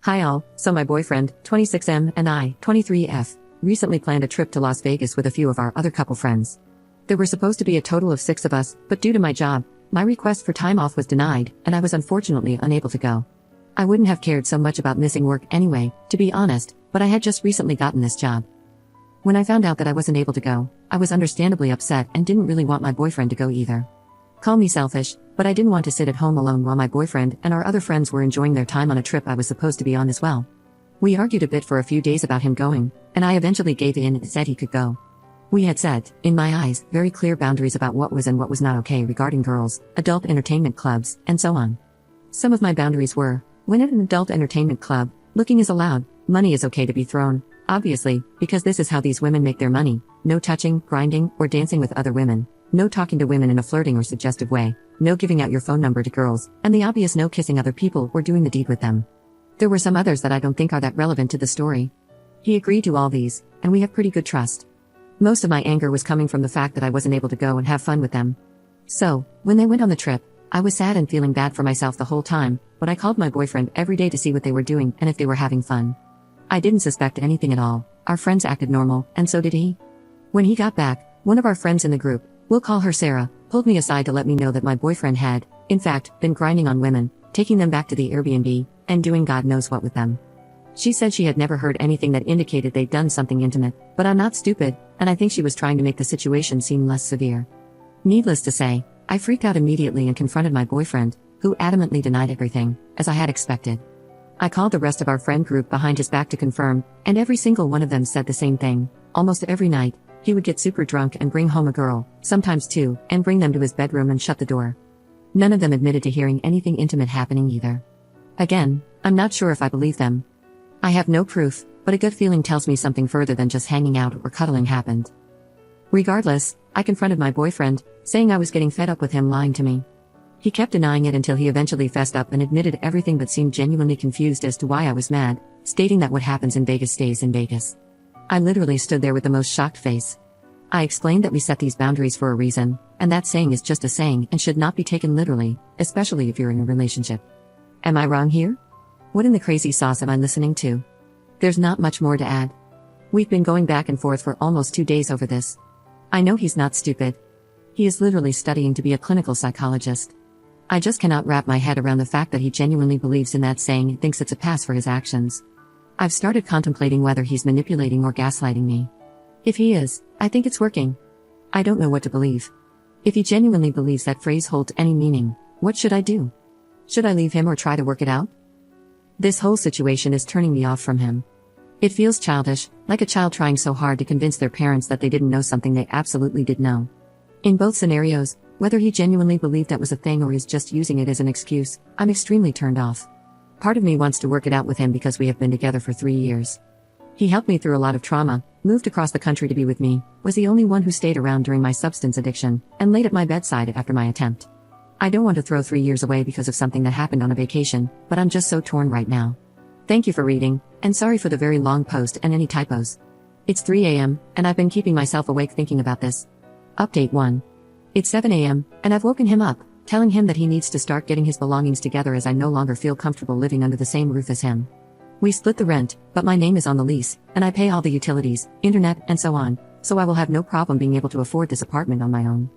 Hi all, so my boyfriend, 26M, and I, 23F, recently planned a trip to Las Vegas with a few of our other couple friends. There were supposed to be a total of 6 of us, but due to my job, my request for time off was denied, and I was unfortunately unable to go. I wouldn't have cared so much about missing work anyway, to be honest, but I had just recently gotten this job. When I found out that I wasn't able to go, I was understandably upset and didn't really want my boyfriend to go either. Call me selfish, but I didn't want to sit at home alone while my boyfriend and our other friends were enjoying their time on a trip I was supposed to be on as well. We argued a bit for a few days about him going, and I eventually gave in and said he could go. We had set, in my eyes, very clear boundaries about what was and what was not okay regarding girls, adult entertainment clubs, and so on. Some of my boundaries were, when at an adult entertainment club, looking is allowed, money is okay to be thrown, obviously, because this is how these women make their money, no touching, grinding, or dancing with other women. No talking to women in a flirting or suggestive way, no giving out your phone number to girls, and the obvious no kissing other people or doing the deed with them. There were some others that I don't think are that relevant to the story. He agreed to all these, and we have pretty good trust. Most of my anger was coming from the fact that I wasn't able to go and have fun with them. So, when they went on the trip, I was sad and feeling bad for myself the whole time, but I called my boyfriend every day to see what they were doing and if they were having fun. I didn't suspect anything at all, our friends acted normal, and so did he. When he got back, one of our friends in the group, we'll call her Sarah, pulled me aside to let me know that my boyfriend had, in fact, been grinding on women, taking them back to the Airbnb, and doing God knows what with them. She said she had never heard anything that indicated they'd done something intimate, but I'm not stupid, and I think she was trying to make the situation seem less severe. Needless to say, I freaked out immediately and confronted my boyfriend, who adamantly denied everything, as I had expected. I called the rest of our friend group behind his back to confirm, and every single one of them said the same thing. Almost every night, he would get super drunk and bring home a girl, sometimes 2, and bring them to his bedroom and shut the door. None of them admitted to hearing anything intimate happening either. Again, I'm not sure if I believe them. I have no proof, but a gut feeling tells me something further than just hanging out or cuddling happened. Regardless, I confronted my boyfriend, saying I was getting fed up with him lying to me. He kept denying it until he eventually fessed up and admitted everything but seemed genuinely confused as to why I was mad, stating that what happens in Vegas stays in Vegas. I literally stood there with the most shocked face. I explained that we set these boundaries for a reason, and that saying is just a saying and should not be taken literally, especially if you're in a relationship. Am I wrong here? What in the crazy sauce am I listening to? There's not much more to add. We've been going back and forth for almost 2 days over this. I know he's not stupid. He is literally studying to be a clinical psychologist. I just cannot wrap my head around the fact that he genuinely believes in that saying and thinks it's a pass for his actions. I've started contemplating whether he's manipulating or gaslighting me. If he is, I think it's working. I don't know what to believe. If he genuinely believes that phrase holds any meaning, what should I do? Should I leave him or try to work it out? This whole situation is turning me off from him. It feels childish, like a child trying so hard to convince their parents that they didn't know something they absolutely did know. In both scenarios, whether he genuinely believed that was a thing or is just using it as an excuse, I'm extremely turned off. Part of me wants to work it out with him because we have been together for 3 years. He helped me through a lot of trauma, moved across the country to be with me, was the only one who stayed around during my substance addiction, and laid at my bedside after my attempt. I don't want to throw 3 years away because of something that happened on a vacation, but I'm just so torn right now. Thank you for reading, and sorry for the very long post and any typos. It's 3 a.m., and I've been keeping myself awake thinking about this. Update 1. It's 7 a.m., and I've woken him up, telling him that he needs to start getting his belongings together as I no longer feel comfortable living under the same roof as him. We split the rent, but my name is on the lease, and I pay all the utilities, internet, and so on, so I will have no problem being able to afford this apartment on my own.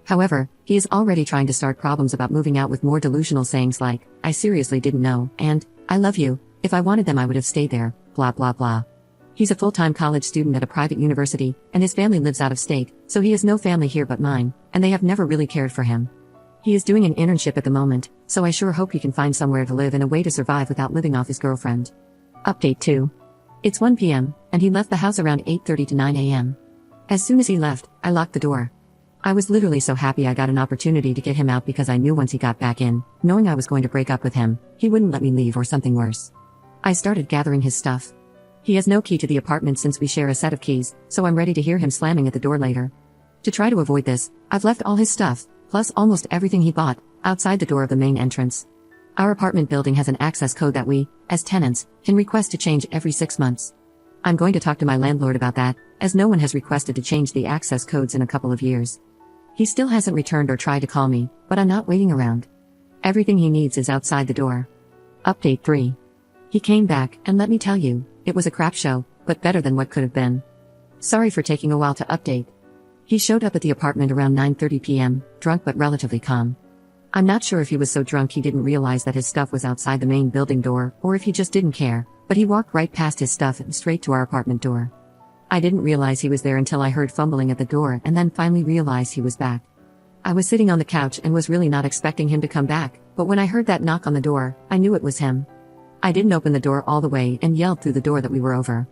However, he is already trying to start problems about moving out with more delusional sayings like, I seriously didn't know, and, I love you, if I wanted them I would have stayed there, blah blah blah. He's a full-time college student at a private university, and his family lives out of state, so he has no family here but mine, and they have never really cared for him. He is doing an internship at the moment, so I sure hope he can find somewhere to live and a way to survive without living off his girlfriend. Update 2. It's 1 p.m., and he left the house around 8:30 to 9 a.m. As soon as he left, I locked the door. I was literally so happy I got an opportunity to get him out because I knew once he got back in, knowing I was going to break up with him, he wouldn't let me leave or something worse. I started gathering his stuff. He has no key to the apartment since we share a set of keys, so I'm ready to hear him slamming at the door later. To try to avoid this, I've left all his stuff, plus almost everything he bought, outside the door of the main entrance. Our apartment building has an access code that we, as tenants, can request to change every 6 months. I'm going to talk to my landlord about that, as no one has requested to change the access codes in a couple of years. He still hasn't returned or tried to call me, but I'm not waiting around. Everything he needs is outside the door. Update 3. He came back, and let me tell you, it was a crap show, but better than what could have been. Sorry for taking a while to update. He showed up at the apartment around 9:30 p.m., drunk but relatively calm. I'm not sure if he was so drunk he didn't realize that his stuff was outside the main building door, or if he just didn't care, but he walked right past his stuff and straight to our apartment door. I didn't realize he was there until I heard fumbling at the door and then finally realized he was back. I was sitting on the couch and was really not expecting him to come back, but when I heard that knock on the door, I knew it was him. I didn't open the door all the way and yelled through the door that we were over.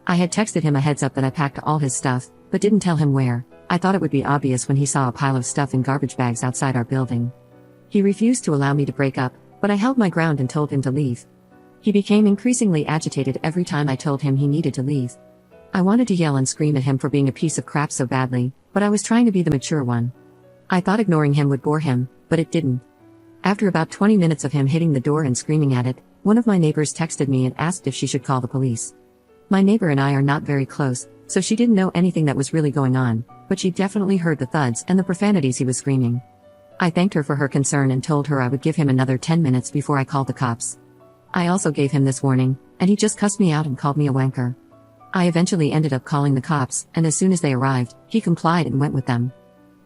I had texted him a heads up that I packed all his stuff, but didn't tell him where. I thought it would be obvious when he saw a pile of stuff in garbage bags outside our building. He refused to allow me to break up, but I held my ground and told him to leave. He became increasingly agitated every time I told him he needed to leave. I wanted to yell and scream at him for being a piece of crap so badly, but I was trying to be the mature one. I thought ignoring him would bore him, but it didn't. After about 20 minutes of him hitting the door and screaming at it, one of my neighbors texted me and asked if she should call the police. My neighbor and I are not very close, so she didn't know anything that was really going on, but she definitely heard the thuds and the profanities he was screaming. I thanked her for her concern and told her I would give him another 10 minutes before I called the cops. I also gave him this warning, and he just cussed me out and called me a wanker. I eventually ended up calling the cops, and as soon as they arrived, he complied and went with them.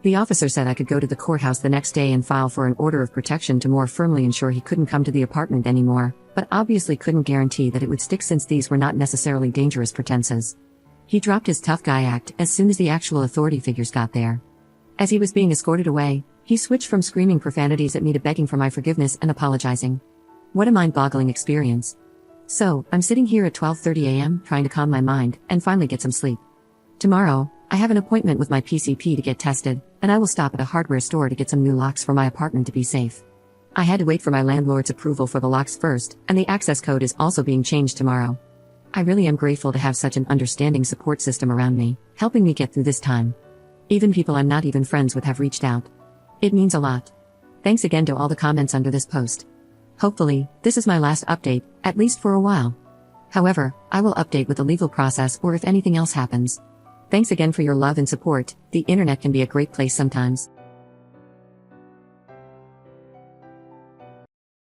The officer said I could go to the courthouse the next day and file for an order of protection to more firmly ensure he couldn't come to the apartment anymore, but obviously couldn't guarantee that it would stick since these were not necessarily dangerous pretenses. He dropped his tough guy act as soon as the actual authority figures got there. As he was being escorted away, he switched from screaming profanities at me to begging for my forgiveness and apologizing. What a mind-boggling experience. So, I'm sitting here at 12:30 a.m. trying to calm my mind and finally get some sleep. Tomorrow, I have an appointment with my PCP to get tested, and I will stop at a hardware store to get some new locks for my apartment to be safe. I had to wait for my landlord's approval for the locks first, and the access code is also being changed tomorrow. I really am grateful to have such an understanding support system around me, helping me get through this time. Even people I'm not even friends with have reached out. It means a lot. Thanks again to all the comments under this post. Hopefully, this is my last update, at least for a while. However, I will update with the legal process or if anything else happens. Thanks again for your love and support. The internet can be a great place sometimes.